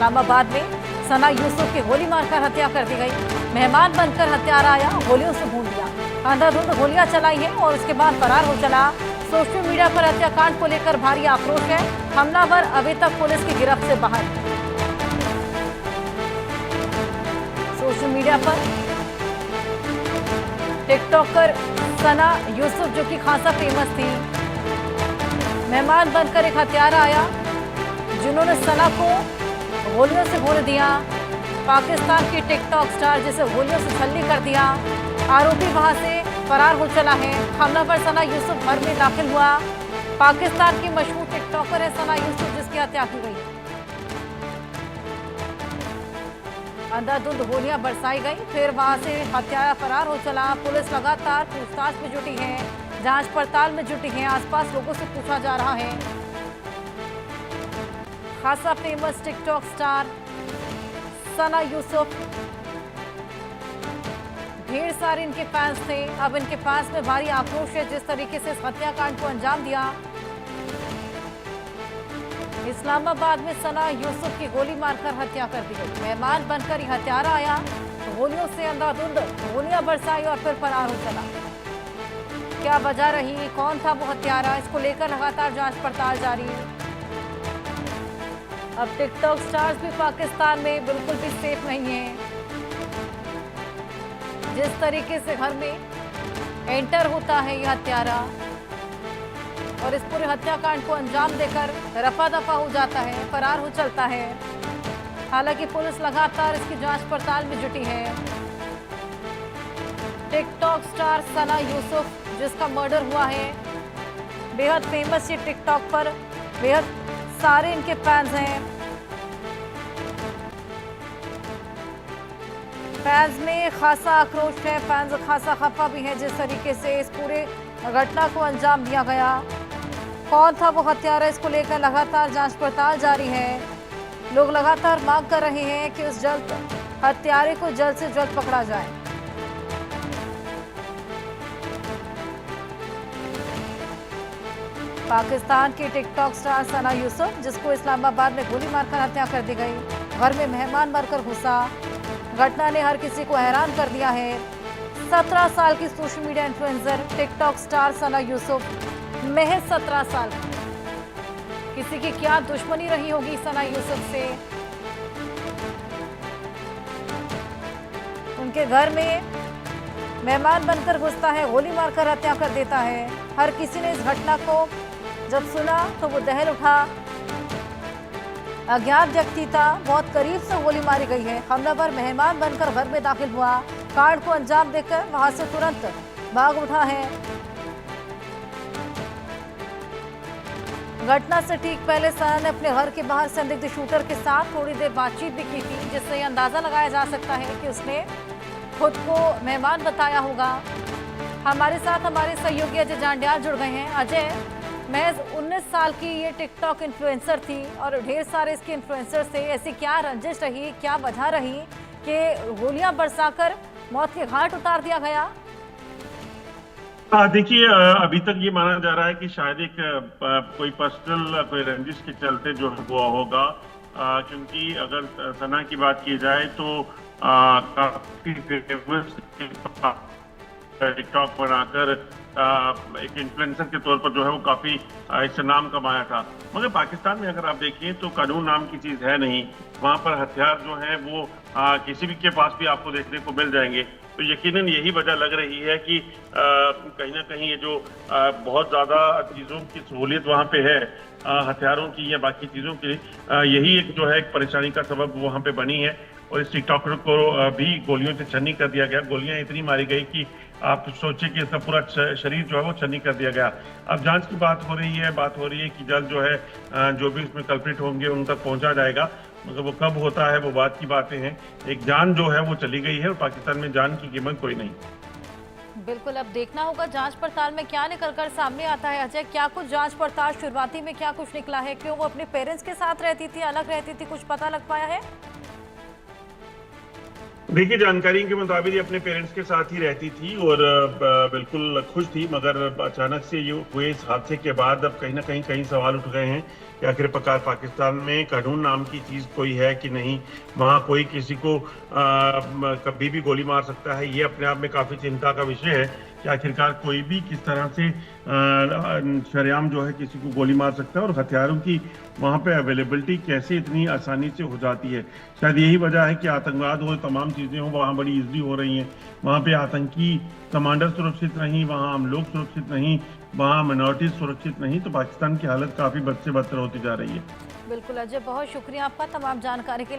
इस्लामाबाद में सना यूसुफ की गोली मारकर हत्या कर दी गई। मेहमान बनकर हत्यारा आया, गोलियों से भून दिया, अंधाधुंध गोलियां चलाई हैं और उसके बाद फरार हो चला। सोशल मीडिया पर हत्याकांड को लेकर भारी आक्रोश है। हमलावर अभी तक पुलिस की गिरफ्त से बाहर। सोशल मीडिया पर टिकटॉकर सना यूसुफ, जो कि खासा फेमस थी, मेहमान बनकर एक हत्यारा आया जिन्होंने सना को गोलियों से भून दिया। पाकिस्तान की टिकटॉक स्टार जिसे गोलियों से छलनी कर दिया, आरोपी वहां से फरार हो चला है। हमलावर सना यूसुफ घर में दाखिल हुआ। पाकिस्तान की मशहूर टिकटॉकर है सना यूसुफ, जिसकी हत्या की गई। अंधाधुंध गोलियां बरसाई गई, फिर वहां से हत्यारा फरार हो चला। पुलिस लगातार पूछताछ में जुटी है, जांच पड़ताल में जुटी है। आसपास लोगों से पूछा जा रहा है। खासा famous TikTok star Sana Yusuf, ढेर सारे इनके फैंस थे। अब इनके फैंस में भारी आक्रोश है जिस तरीके से इस हत्याकांड को अंजाम दिया। इस्लामाबाद में सना यूसुफ की गोली मारकर हत्या कर दी गई। मेहमान बनकर ही हत्यारा आया, गोलियों से अंधाधुंध गोलियां बरसाई और फिर फरार हो चला। क्या वजह रही, कौन था वो हत्यारा, इसको लेकर लगातार जांच पड़ताल जारी है। अब टिकटॉक स्टार्स भी पाकिस्तान में बिल्कुल भी सेफ नहीं है। जिस तरीके से घर में एंटर होता है यह हत्यारा और इस पूरे हत्याकांड को अंजाम देकर रफा दफा हो जाता है, फरार हो चलता है। हालांकि पुलिस लगातार इसकी जांच पड़ताल में जुटी है। टिकटॉक स्टार सना यूसुफ, जिसका मर्डर हुआ है, बेहद फेमस ये टिकटॉक पर, बेहद सारे इनके फैंस हैं। फैंस में खासा आक्रोश है, फैंस खासा खफा भी है जिस तरीके से इस पूरे घटना को अंजाम दिया गया। कौन था वो हत्यारा, इसको लेकर लगातार जांच पड़ताल जारी है। लोग लगातार मांग कर रहे हैं कि उस हत्यारे को जल्द से जल्द पकड़ा जाए। पाकिस्तान की टिकटॉक स्टार सना यूसुफ, जिसको इस्लामाबाद में गोली मारकर हत्या कर दी गई, घर में मेहमान बनकर घुसा। घटना ने हर किसी को हैरान कर दिया है। 17 साल की social media influencer TikTok star Sana Yusuf, महज 17 साल। किसी की क्या दुश्मनी रही होगी सना यूसुफ से। उनके घर में मेहमान बनकर घुसता है, गोली मारकर हत्या कर देता है। हर किसी ने इस घटना को जब सुना तो वो दहल उठा। अज्ञात व्यक्ति था, बहुत करीब से गोली मारी गई है। हमलावर मेहमान बनकर घर में दाखिल हुआ, कांड को अंजाम देकर वहां से तुरंत भाग उठा है। घटना से ठीक पहले सना ने अपने घर के बाहर संदिग्ध शूटर के साथ थोड़ी देर बातचीत भी की थी, जिससे यह अंदाजा लगाया जा सकता है कि उसने खुद को मेहमान बताया होगा। हमारे साथ हमारे सहयोगी अजय जांडियाल जुड़ गए हैं। अजय, महज 19 साल की ये टिकटॉक इन्फ्लुएंसर थी और ढेर सारे इसके इन्फ्लुएंसर थे। ऐसी क्या रंजिश रही, क्या वजह रही कि गोलियां बरसाकर मौत के घाट उतार दिया गया? देखिए, अभी तक ये माना जा रहा है कि शायद एक कोई पर्सनल कोई रंजिश के चलते जो हुआ होगा। क्योंकि अगर सना की बात की जाए तो काफी फेमस टिकटॉक बनाकर एक इन्फ्लुएंसर के तौर पर जो है वो काफी इससे नाम कमाया था। मगर पाकिस्तान में अगर आप देखिए तो कानून नाम की चीज है नहीं। वहां पर हथियार जो है वो किसी भी के पास भी आपको देखने को मिल जाएंगे। तो यकीनन यही वजह लग रही है कि कहीं ना कहीं ये जो बहुत ज्यादा चीजों की सहूलियत वहां पे है, हथियारों की या बाकी चीजों की, यही एक जो है एक परेशानी का सबब वहां पे बनी है। और इस टिकटॉकर को भी गोलियों से छन्नी कर दिया गया। गोलियां इतनी मारी गई कि आप सोचिए कि इसका पूरा शरीर जो है वो छन्नी कर दिया गया। अब जांच की बात हो रही है कि जल्द जो है जो भी इसमें कल्प्रिट होंगे उन तक पहुंचा जाएगा। मगर वो कब होता है वो बात की बातें हैं। एक जान जो है वो चली गई है और पाकिस्तान में जान की कीमत कोई नहीं। बिल्कुल, अब देखना होगा जांच पड़ताल में क्या निकल कर सामने आता है। अजय, क्या कुछ जांच पड़ताल शुरुआती में क्या कुछ निकला है? क्यों वो अपने पेरेंट्स के साथ रहती थी, अलग रहती थी, कुछ पता लग पाया है? देखिए, जानकारी के मुताबिक ये अपने पेरेंट्स के साथ ही रहती थी और बिल्कुल खुश थी, मगर अचानक से ये हुए इस हादसे के बाद अब कहीं ना कहीं सवाल उठ गए हैं कि आखिरकार पाकिस्तान में कानून नाम की चीज कोई है कि नहीं, वहाँ कोई किसी को कभी भी गोली मार सकता है। ये अपने आप में काफी चिंता का विषय है कि आखिरकार कोई भी किस तरह से शरेआम जो है किसी को गोली मार सकता है और हथियारों की वहाँ पे अवेलेबिलिटी कैसे इतनी आसानी से हो जाती है। शायद यही वजह है कि आतंकवाद हो, तमाम चीजें हो वहाँ बड़ी इजली हो रही हैं। वहाँ पे आतंकी कमांडर सुरक्षित नहीं, वहाँ हम लोग सुरक्षित नहीं, वहाँ माइनॉरिटीज सुरक्षित नहीं, तो पाकिस्तान की हालत काफी बद से बदतर होती जा रही है। बिल्कुल अजय, बहुत शुक्रिया आपका तमाम जानकारी के लिए।